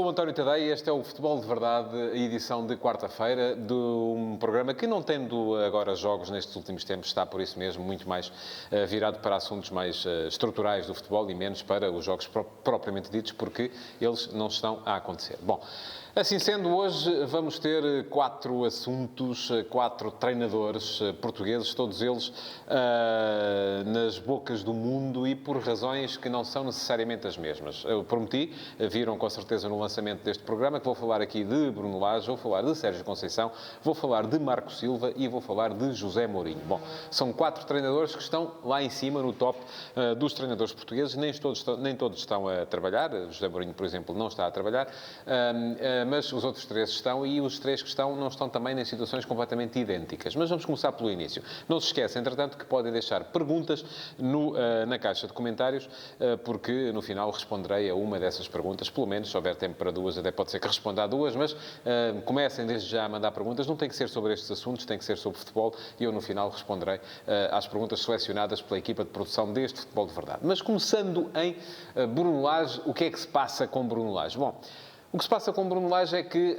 Sou o António Tadeia, este é o Futebol de Verdade, a edição de quarta-feira, de um programa que, não tendo agora jogos nestes últimos tempos, está por isso mesmo muito mais virado para assuntos mais estruturais do futebol e menos para os jogos propriamente ditos, porque eles não estão a acontecer. Bom, assim sendo, hoje vamos ter 4 assuntos, 4 treinadores portugueses, todos eles nas bocas do mundo e por razões que não são necessariamente as mesmas. Eu prometi, viram com certeza no lançamento deste programa, que vou falar aqui de Bruno Lage, vou falar de Sérgio Conceição, vou falar de Marco Silva e vou falar de José Mourinho. Bom, são 4 treinadores que estão lá em cima, no top dos treinadores portugueses. Nem todos estão a trabalhar. José Mourinho, por exemplo, não está a trabalhar, mas os outros 3 estão, e os 3 que estão não estão também em situações completamente idênticas. Mas vamos começar pelo início. Não se esqueça, entretanto, que podem deixar perguntas na caixa de comentários, porque no final responderei a uma dessas perguntas, pelo menos, se houver tempo para 2, até pode ser que responda a 2, mas comecem desde já a mandar perguntas. Não tem que ser sobre estes assuntos, tem que ser sobre futebol, e eu no final responderei às perguntas selecionadas pela equipa de produção deste Futebol de Verdade. Mas começando em Bruno Lage, o que é que se passa com Bruno Lage? Bom, o que se passa com Bruno Lage é que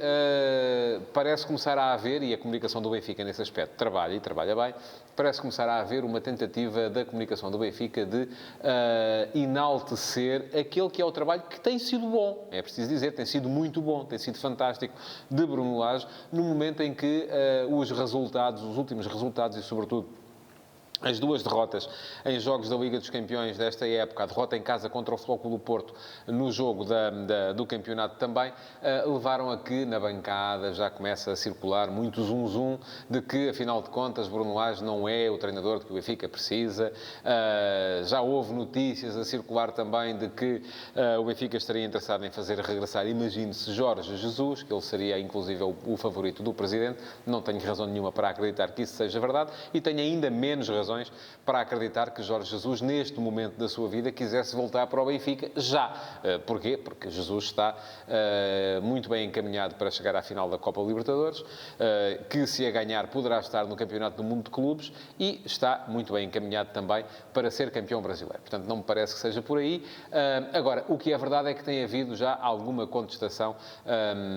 parece começar a haver, e a comunicação do Benfica nesse aspecto trabalha, e trabalha bem, parece começar a haver uma tentativa da comunicação do Benfica de enaltecer aquele que é o trabalho que tem sido bom. É preciso dizer, tem sido muito bom, tem sido fantástico, de Bruno Lage, no momento em que os últimos resultados e, sobretudo, as 2 derrotas em jogos da Liga dos Campeões desta época, a derrota em casa contra o Futebol Clube do Porto, no jogo do campeonato também, levaram a que, na bancada, já começa a circular muito zum-zum de que, afinal de contas, Bruno Lage não é o treinador de que o Benfica precisa. Já houve notícias a circular também de que o Benfica estaria interessado em fazer regressar, imagine-se, Jorge Jesus, que ele seria, inclusive, o favorito do Presidente. Não tenho razão nenhuma para acreditar que isso seja verdade, e tenho ainda menos razões para acreditar que Jorge Jesus, neste momento da sua vida, quisesse voltar para o Benfica já. Porquê? Porque Jesus está muito bem encaminhado para chegar à final da Copa Libertadores, que, se a ganhar, poderá estar no Campeonato do Mundo de Clubes, e está muito bem encaminhado também para ser campeão brasileiro. Portanto, não me parece que seja por aí. Agora, o que é verdade é que tem havido já alguma contestação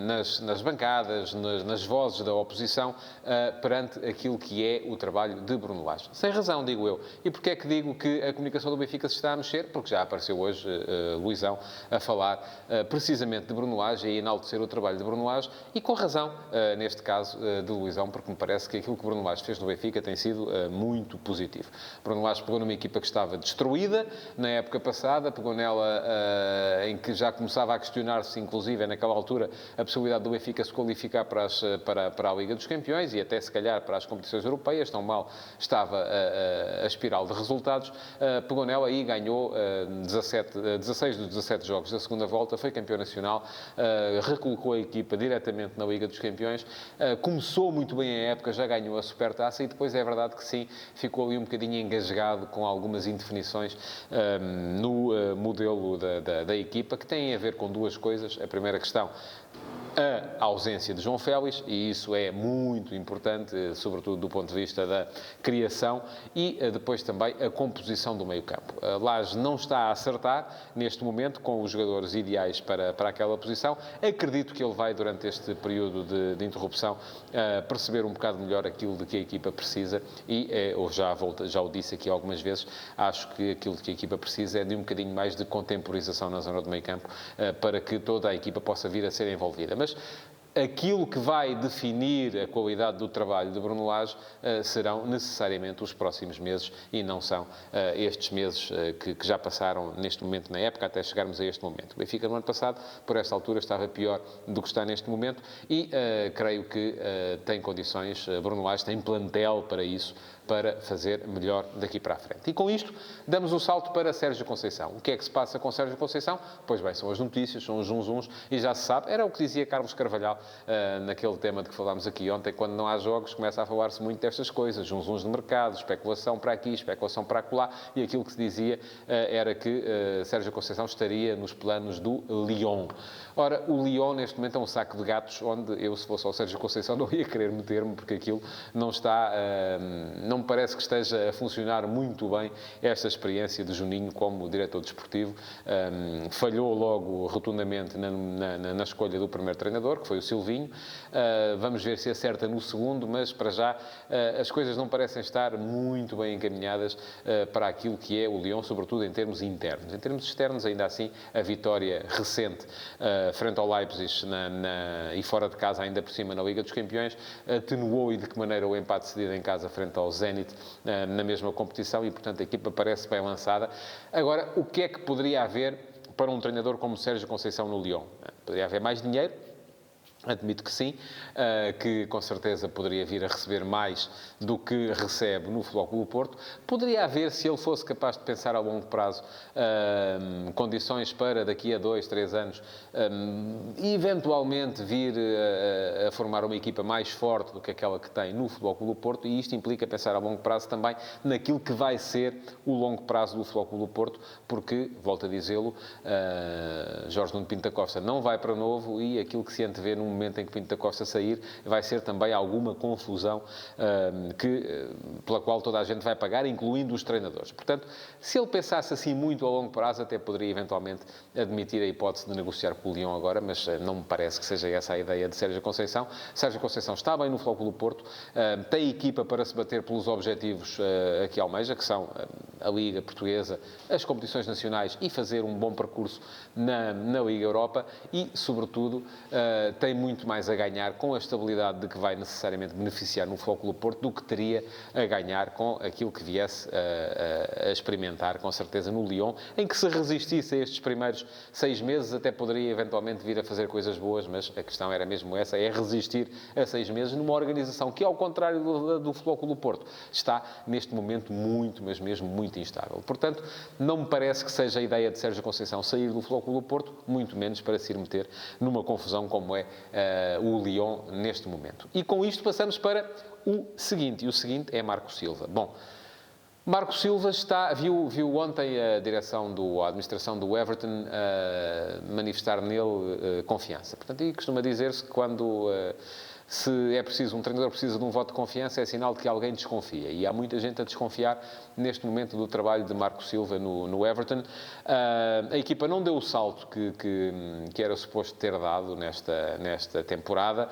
nas bancadas, nas vozes da oposição, perante aquilo que é o trabalho de Bruno Lage. Sem razão, digo eu. E porquê é que digo que a comunicação do Benfica se está a mexer? Porque já apareceu hoje Luizão a falar precisamente de Bruno Lage e a enaltecer o trabalho de Bruno Lage, e com razão, neste caso, de Luizão, porque me parece que aquilo que Bruno Lage fez no Benfica tem sido muito positivo. Bruno Lage pegou numa equipa que estava destruída na época passada, pegou nela em que já começava a questionar-se, inclusive, naquela altura, a possibilidade do Benfica se qualificar para a Liga dos Campeões e até, se calhar, para as competições europeias. Tão mal estava a espiral de resultados. Pegou nela e ganhou 16 dos 17 jogos da segunda volta, foi campeão nacional, recolocou a equipa diretamente na Liga dos Campeões, começou muito bem a época, já ganhou a Supertaça, e depois é verdade que sim, ficou ali um bocadinho engasgado com algumas indefinições no modelo da equipa, que têm a ver com 2 coisas. A primeira questão, a ausência de João Félix, e isso é muito importante, sobretudo do ponto de vista da criação, e depois também a composição do meio-campo. Lage não está a acertar, neste momento, com os jogadores ideais para aquela posição. Acredito que ele vai, durante este período de interrupção, perceber um bocado melhor aquilo de que a equipa precisa, e eu já o disse aqui algumas vezes, acho que aquilo de que a equipa precisa é de um bocadinho mais de contemporização na zona do meio-campo, para que toda a equipa possa vir a ser envolvida. Mas aquilo que vai definir a qualidade do trabalho de Bruno Lage serão necessariamente os próximos meses, e não são estes meses que já passaram neste momento na época, até chegarmos a este momento. O Benfica, no ano passado, por esta altura, estava pior do que está neste momento, e creio que tem condições, Bruno Lage tem plantel para isso, para fazer melhor daqui para a frente. E com isto, damos o salto para Sérgio Conceição. O que é que se passa com Sérgio Conceição? Pois bem, são as notícias, são os zunzuns, e já se sabe, era o que dizia Carlos Carvalhal, naquele tema de que falámos aqui ontem. Quando não há jogos, começa a falar-se muito destas coisas, zunzuns de mercado, especulação para aqui, especulação para acolá, e aquilo que se dizia era que Sérgio Conceição estaria nos planos do Lyon. Ora, o Lyon, neste momento, é um saco de gatos, onde eu, se fosse ao Sérgio Conceição, não ia querer meter-me, porque aquilo não não me parece que esteja a funcionar muito bem esta experiência de Juninho como diretor desportivo. Falhou logo rotundamente na escolha do primeiro treinador, que foi o Silvinho. Vamos ver se acerta no segundo, mas para já as coisas não parecem estar muito bem encaminhadas para aquilo que é o Lyon, sobretudo em termos internos. Em termos externos, ainda assim, a vitória recente frente ao Leipzig e fora de casa, ainda por cima na Liga dos Campeões, atenuou e de que maneira o empate cedido em casa frente ao Zenit na mesma competição e, portanto, a equipa parece bem lançada. Agora, o que é que poderia haver para um treinador como Sérgio Conceição no Lyon? Poderia haver mais dinheiro. Admito que sim, que com certeza poderia vir a receber mais do que recebe no Futebol Clube do Porto. Poderia haver, se ele fosse capaz de pensar a longo prazo, condições para daqui a 2, 3 anos, eventualmente vir a formar uma equipa mais forte do que aquela que tem no Futebol Clube do Porto, e isto implica pensar a longo prazo também naquilo que vai ser o longo prazo do Futebol Clube do Porto, porque, volto a dizê-lo, Jorge Nuno Pinto da Costa não vai para novo e aquilo que se antevê no momento em que Pinto da Costa sair, vai ser também alguma confusão pela qual toda a gente vai pagar, incluindo os treinadores. Portanto, se ele pensasse assim muito a longo prazo, até poderia eventualmente admitir a hipótese de negociar com o Lyon agora, mas não me parece que seja essa a ideia de Sérgio Conceição. Sérgio Conceição está bem no Futebol Clube do Porto, tem equipa para se bater pelos objetivos a que almeja, que são a Liga Portuguesa, as competições nacionais e fazer um bom percurso na Liga Europa e, sobretudo, tem muito mais a ganhar com a estabilidade de que vai necessariamente beneficiar no Futebol Clube do Porto do que teria a ganhar com aquilo que viesse a experimentar, com certeza, no Lyon, em que se resistisse a estes primeiros 6 meses até poderia eventualmente vir a fazer coisas boas, mas a questão era mesmo essa, é resistir a 6 meses numa organização que, ao contrário do Futebol Clube do Porto, está neste momento muito, mas mesmo muito instável. Portanto, não me parece que seja a ideia de Sérgio Conceição sair do Futebol Clube do Porto, muito menos para se ir meter numa confusão como é o Lyon neste momento. E com isto passamos para o seguinte, e o seguinte é Marco Silva. Bom, Marco Silva viu ontem a administração do Everton manifestar nele confiança. Portanto, e costuma dizer-se que quando se é preciso, um treinador precisa de um voto de confiança, é sinal de que alguém desconfia. E há muita gente a desconfiar neste momento do trabalho de Marco Silva no Everton. A equipa não deu o salto que era suposto ter dado nesta temporada,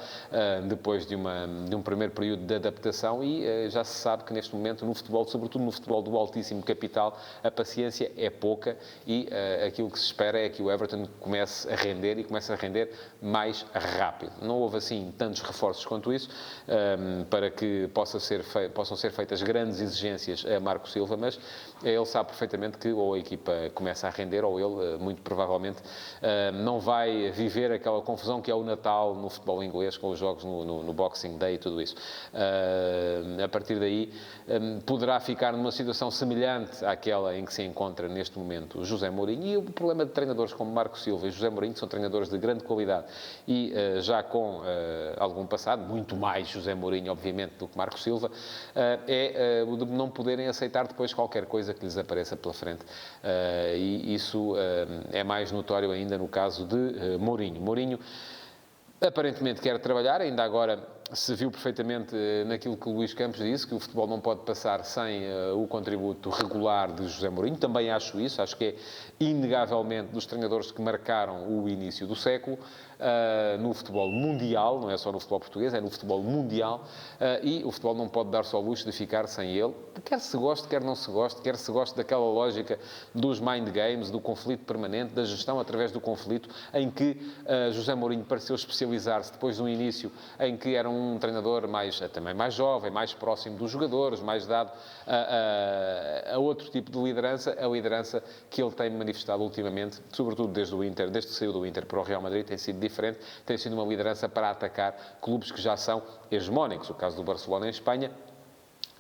depois de um primeiro período de adaptação, e já se sabe que neste momento no futebol, sobretudo no futebol do altíssimo capital, a paciência é pouca e aquilo que se espera é que o Everton comece a render e comece a render mais rápido. Não houve assim tantos reforços quanto isso, para que possam ser feitas grandes exigências a Marco Silva, mas ele sabe perfeitamente que ou a equipa começa a render ou ele, muito provavelmente, não vai viver aquela confusão que é o Natal no futebol inglês, com os jogos no Boxing Day e tudo isso. A partir daí, poderá ficar numa situação semelhante àquela em que se encontra neste momento o José Mourinho, e o problema de treinadores como Marco Silva e José Mourinho, que são treinadores de grande qualidade e já com algum passado, muito mais José Mourinho, obviamente, do que Marco Silva, é o de não poderem aceitar depois qualquer coisa que lhes apareça pela frente. E isso é mais notório ainda no caso de Mourinho. Mourinho aparentemente quer trabalhar, ainda agora se viu perfeitamente naquilo que o Luís Campos disse, que o futebol não pode passar sem o contributo regular de José Mourinho. Também acho isso, acho que é inegavelmente dos treinadores que marcaram o início do século, no futebol mundial, não é só no futebol português, é no futebol mundial, e o futebol não pode dar só ao luxo de ficar sem ele, quer se goste, quer não se goste, quer se goste daquela lógica dos mind games, do conflito permanente, da gestão através do conflito, em que José Mourinho pareceu especializar-se depois de um início em que era um treinador também mais jovem, mais próximo dos jogadores, mais dado a outro tipo de liderança, a liderança que ele tem manifestado ultimamente, sobretudo desde que saiu do Inter para o Real Madrid, tem sido diferente, tem sido uma liderança para atacar clubes que já são hegemónicos, o caso do Barcelona em Espanha,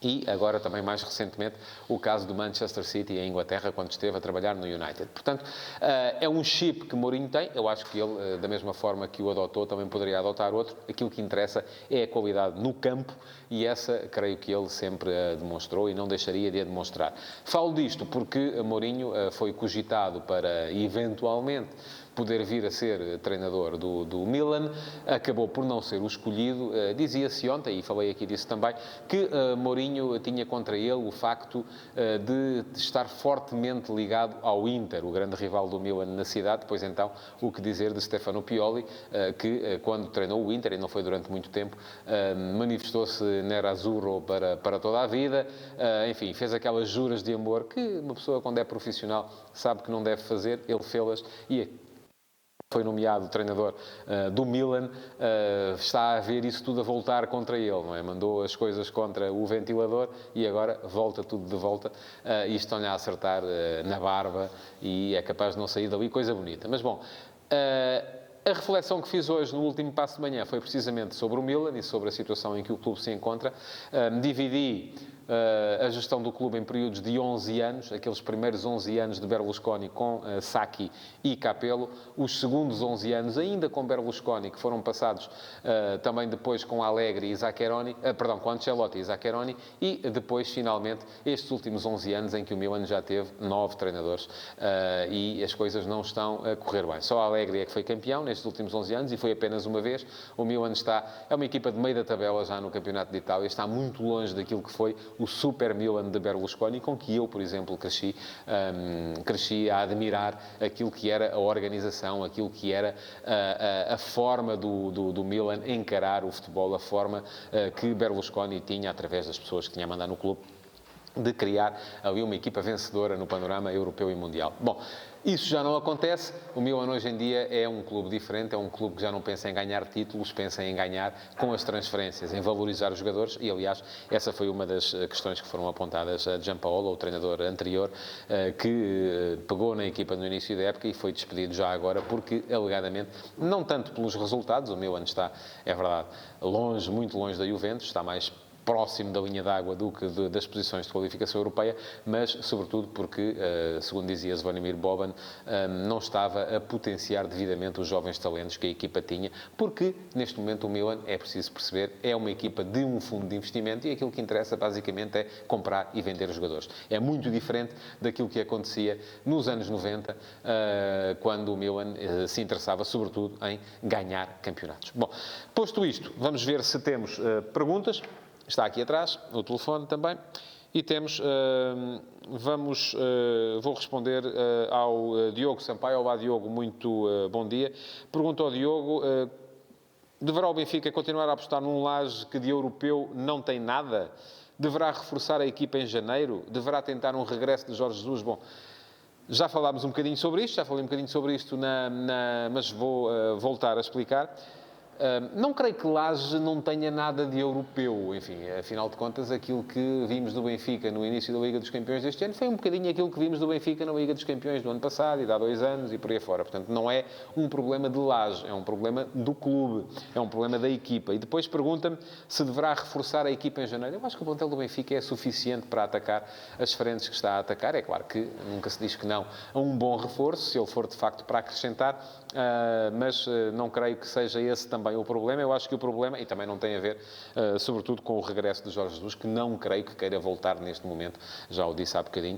e agora também mais recentemente o caso do Manchester City em Inglaterra, quando esteve a trabalhar no United. Portanto, é um chip que Mourinho tem, eu acho que ele, da mesma forma que o adotou, também poderia adotar outro. Aquilo que interessa é a qualidade no campo, e essa creio que ele sempre demonstrou e não deixaria de a demonstrar. Falo disto porque Mourinho foi cogitado para eventualmente poder vir a ser treinador do Milan, acabou por não ser o escolhido. Dizia-se ontem, e falei aqui disso também, que Mourinho tinha contra ele o facto de estar fortemente ligado ao Inter, o grande rival do Milan na cidade. Pois então, o que dizer de Stefano Pioli, que quando treinou o Inter, e não foi durante muito tempo, manifestou-se nerazzurro para toda a vida, enfim, fez aquelas juras de amor que uma pessoa, quando é profissional, sabe que não deve fazer. Ele fê-las e foi nomeado treinador do Milan. Está a ver isso tudo a voltar contra ele, não é? Mandou as coisas contra o ventilador e agora volta tudo de volta, e estão-lhe a acertar na barba, e é capaz de não sair dali coisa bonita. Mas bom, a reflexão que fiz hoje no último passo de manhã foi precisamente sobre o Milan e sobre a situação em que o clube se encontra. Dividi a gestão do clube em períodos de 11 anos, aqueles primeiros 11 anos de Berlusconi com Sacchi e Capello, os segundos 11 anos ainda com Berlusconi, que foram passados também depois com Allegri e Zaccheroni, com Ancelotti e Zaccheroni, e depois, finalmente, estes últimos 11 anos em que o Milan já teve 9 treinadores, e as coisas não estão a correr bem. Só Allegri é que foi campeão nestes últimos 11 anos, e foi apenas uma vez. O Milan é uma equipa de meio da tabela já no Campeonato de Itália, está muito longe daquilo que foi o Super Milan de Berlusconi, com que eu, por exemplo, cresci a admirar aquilo que era a organização, aquilo que era a forma do Milan encarar o futebol, a forma que Berlusconi tinha, através das pessoas que tinha a mandar no clube, de criar ali uma equipa vencedora no panorama europeu e mundial. Bom, isso já não acontece. O Milan hoje em dia é um clube diferente, é um clube que já não pensa em ganhar títulos, pensa em ganhar com as transferências, em valorizar os jogadores, e aliás, essa foi uma das questões que foram apontadas a Giampaolo, o treinador anterior, que pegou na equipa no início da época e foi despedido já agora, porque, alegadamente, não tanto pelos resultados, o Milan está, é verdade, longe, muito longe da Juventus, está mais próximo da linha d'água do que das posições de qualificação europeia, mas sobretudo porque, segundo dizia Zvonimir Boban, não estava a potenciar devidamente os jovens talentos que a equipa tinha, porque neste momento o Milan, é preciso perceber, é uma equipa de um fundo de investimento, e aquilo que interessa basicamente é comprar e vender os jogadores. É muito diferente daquilo que acontecia nos anos 90, quando o Milan se interessava sobretudo em ganhar campeonatos. Bom, posto isto, vamos ver se temos perguntas. Está aqui atrás, o telefone também. E temos, vou responder ao Diogo Sampaio. Olá, Diogo, muito bom dia. Pergunta ao Diogo, deverá o Benfica continuar a apostar num Laje que de europeu não tem nada? Deverá reforçar a equipa em janeiro? Deverá tentar um regresso de Jorge Jesus? Bom, já falámos um bocadinho sobre isto, já falei um bocadinho sobre isto, mas vou voltar a explicar. Não creio que Laje não tenha nada de europeu. Enfim, afinal de contas, aquilo que vimos do Benfica no início da Liga dos Campeões deste ano foi um bocadinho aquilo que vimos do Benfica na Liga dos Campeões do ano passado e de há 2 anos e por aí fora. Portanto, não é um problema de Laje, é um problema do clube, é um problema da equipa. E depois pergunta-me se deverá reforçar a equipa em janeiro. Eu acho que o plantel do Benfica é suficiente para atacar as frentes que está a atacar. É claro que nunca se diz que não a um bom reforço, se ele for de facto para acrescentar, mas não creio que seja esse também o problema. Eu acho que o problema, e também não tem a ver, sobretudo, com o regresso de Jorge Jesus, que não creio que queira voltar neste momento, já o disse há bocadinho,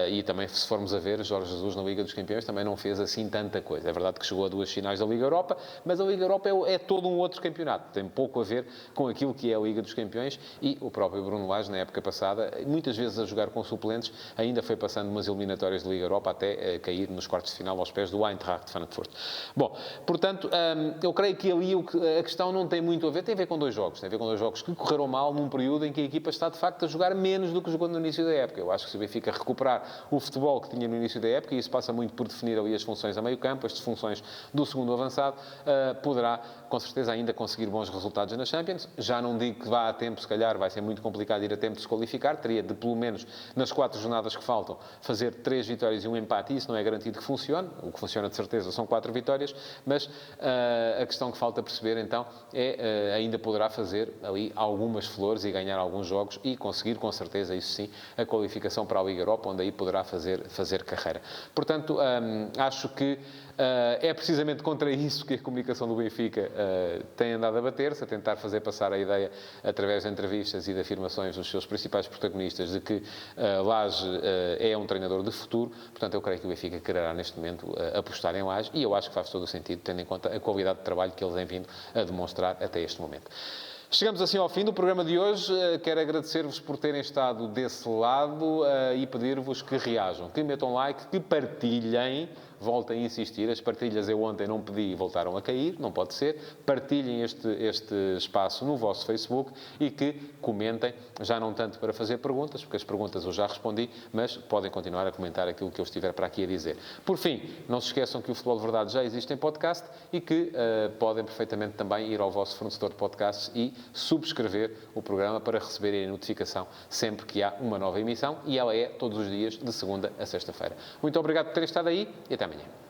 e também, se formos a ver, Jorge Jesus na Liga dos Campeões também não fez assim tanta coisa. É verdade que chegou a 2 finais da Liga Europa, mas a Liga Europa é todo um outro campeonato, tem pouco a ver com aquilo que é a Liga dos Campeões, e o próprio Bruno Lage, na época passada, muitas vezes a jogar com suplentes, ainda foi passando umas eliminatórias de Liga Europa até cair nos quartos de final aos pés do Eintracht de Frankfurt. Bom, portanto, eu creio que ali a questão não tem muito a ver, tem a ver com 2 jogos. Tem a ver com 2 jogos que correram mal num período em que a equipa está, de facto, a jogar menos do que jogou no início da época. Eu acho que se o Benfica recuperar o futebol que tinha no início da época, e isso passa muito por definir ali as funções a meio campo, as funções do segundo avançado, poderá, com certeza, ainda conseguir bons resultados na Champions. Já não digo que vá a tempo, se calhar vai ser muito complicado ir a tempo de se qualificar. Teria de, pelo menos, nas 4 jornadas que faltam, fazer 3 vitórias e 1 empate, e isso não é garantido que funcione. O que funciona, de certeza, são 4 vitórias, mas a questão que falta perceber, então, é ainda poderá fazer ali algumas flores e ganhar alguns jogos e conseguir, com certeza, isso sim, a qualificação para a Liga Europa, onde aí poderá fazer carreira. Portanto, acho que É precisamente contra isso que a comunicação do Benfica tem andado a bater-se, a tentar fazer passar a ideia, através de entrevistas e de afirmações dos seus principais protagonistas, de que Lage é um treinador de futuro. Portanto, eu creio que o Benfica quererá, neste momento, apostar em Lage, e eu acho que faz todo o sentido, tendo em conta a qualidade de trabalho que eles têm vindo a demonstrar até este momento. Chegamos assim ao fim do programa de hoje. Quero agradecer-vos por terem estado desse lado e pedir-vos que reajam, que metam like, que partilhem. Volto a insistir, as partilhas eu ontem não pedi e voltaram a cair, não pode ser. Partilhem este espaço no vosso Facebook e que comentem, já não tanto para fazer perguntas, porque as perguntas eu já respondi, mas podem continuar a comentar aquilo que eu estiver para aqui a dizer. Por fim, não se esqueçam que o Futebol de Verdade já existe em podcast e que podem perfeitamente também ir ao vosso fornecedor de podcasts e subscrever o programa para receberem a notificação sempre que há uma nova emissão, e ela é todos os dias, de segunda a sexta-feira. Muito obrigado por terem estado aí e até amanhã.